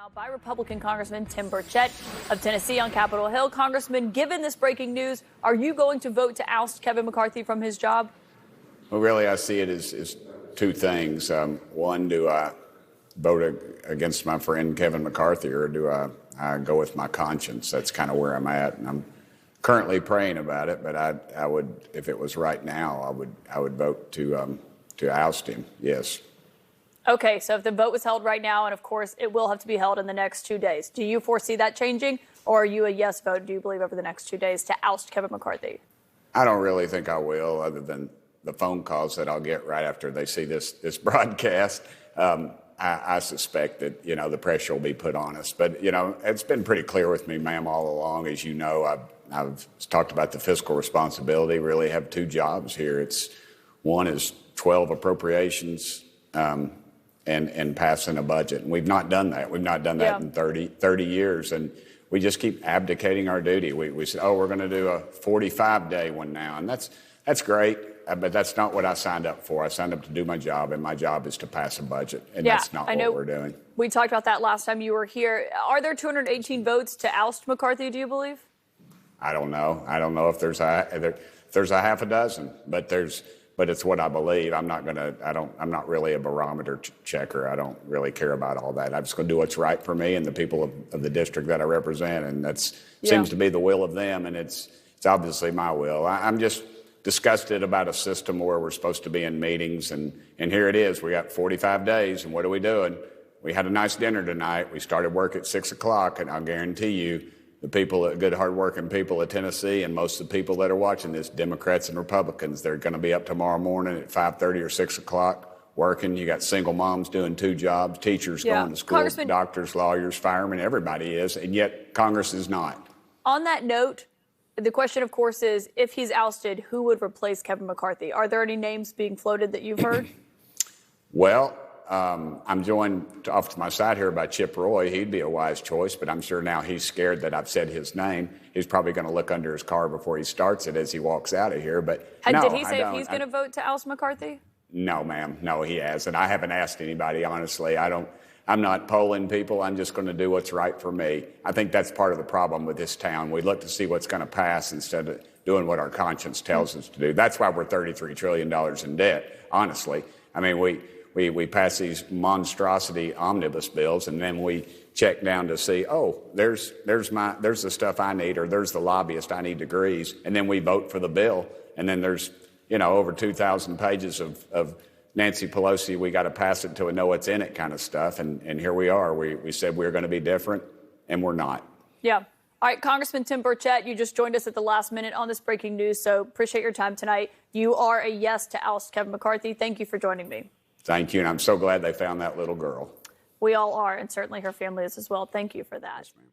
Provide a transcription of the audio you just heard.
now by Republican Congressman Tim Burchett of Tennessee on Capitol Hill. Congressman, given this breaking news, are you going to vote to oust Kevin McCarthy from his job? Well, really, I see it as two things. One, do I vote against my friend Kevin McCarthy, or do I go with my conscience? That's kind of where I'm at, and I'm currently praying about it. But I would, if it was right now, I would vote to oust him. Yes. Okay, so if the vote was held right now, and of course it will have to be held in the next 2 days, do you foresee that changing, or are you a yes vote, do you believe, over the next 2 days to oust Kevin McCarthy? I don't really think I will, other than the phone calls that I'll get right after they see this broadcast. I suspect that, the pressure will be put on us. But, it's been pretty clear with me, ma'am, all along. As you know, I've talked about the fiscal responsibility, really have two jobs here. One is 12 appropriations, and passing a budget. And we've not done that. We've not done that in 30 years. And we just keep abdicating our duty. We said, we're going to do a 45-day one now. And that's great, but that's not what I signed up for. I signed up to do my job, and my job is to pass a budget. And that's not what we're doing. We talked about that last time you were here. Are there 218 votes to oust McCarthy, do you believe? I don't know. I don't know if there's a half a dozen, but it's what I believe. I'm not really a barometer checker. I don't really care about all that. I'm just going to do what's right for me and the people of the district that I represent. And that seems to be the will of them. And it's obviously my will. I'm just disgusted about a system where we're supposed to be in meetings. And here it is. We got 45 days. And what are we doing? We had a nice dinner tonight. We started work at 6 o'clock. And I'll guarantee you, the people, good, hardworking people of Tennessee, and most of the people that are watching this, Democrats and Republicans, they're going to be up tomorrow morning at 5:30 or 6 o'clock working. You got single moms doing two jobs, teachers going to school, doctors, lawyers, firemen, everybody is, and yet Congress is not. On that note, the question, of course, is if he's ousted, who would replace Kevin McCarthy? Are there any names being floated that you've heard? Well, I'm joined off to my side here by Chip Roy. He'd be a wise choice, but I'm sure now he's scared that I've said his name. He's probably going to look under his car before he starts it as he walks out of here. But did he say if he's going to vote to oust McCarthy? No, ma'am. No, he hasn't. I haven't asked anybody, honestly. I'm not polling people. I'm just going to do what's right for me. I think that's part of the problem with this town. We look to see what's going to pass instead of doing what our conscience tells us to do. That's why we're $33 trillion in debt, honestly. I mean, we pass these monstrosity omnibus bills, and then we check down to see, there's the stuff I need, or there's the lobbyist I need degrees, and then we vote for the bill, and then there's over 2,000 pages of Nancy Pelosi. We got to pass it till we know what's in it kind of stuff, and here we are. We said we were going to be different, and we're not. Yeah. All right, Congressman Tim Burchett, you just joined us at the last minute on this breaking news, so appreciate your time tonight. You are a yes to oust Kevin McCarthy. Thank you for joining me. Thank you, and I'm so glad they found that little girl. We all are, and certainly her family is as well. Thank you for that. Yes, ma'am.